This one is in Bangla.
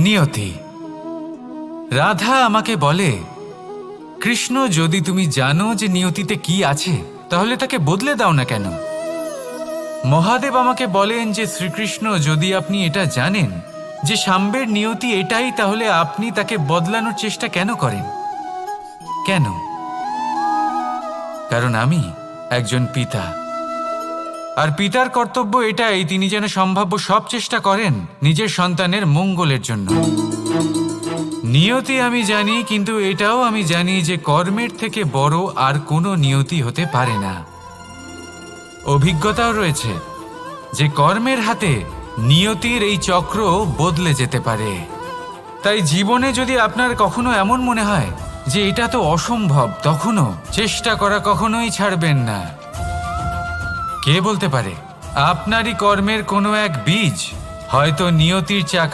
নিয়তি। রাধা আমাকে বলে, কৃষ্ণ, যদি তুমি জানো যে নিয়তিতে কি আছে তাহলে তাকে বদলে দাও না কেন? মহাদেব আমাকে বলেন যে শ্রীকৃষ্ণ, যদি আপনি এটা জানেন যে সাম্বের নিয়তি এটাই, তাহলে আপনি তাকে বদলানোর চেষ্টা কেন করেন? কেন? কারণ আমি একজন পিতা, আর পিতার কর্তব্য এটাই, তিনি যেন সম্ভাব্য সব চেষ্টা করেন নিজের সন্তানের মঙ্গলের জন্য। নিয়তি আমি জানি, কিন্তু এটাও আমি জানি যে কর্মের থেকে বড় আর কোনো নিয়তি হতে পারে না। অভিজ্ঞতাও রয়েছে যে কর্মের হাতে নিয়তির এই চক্র বদলে যেতে পারে। তাই জীবনে যদি আপনার কখনো এমন মনে হয় যে এটা তো অসম্ভব, তখনও চেষ্টা করা কখনোই ছাড়বেন না। কে বলতে পারে আপনারই কর্মের কোনো এক বীজ হয়তো নিয়তির চাকা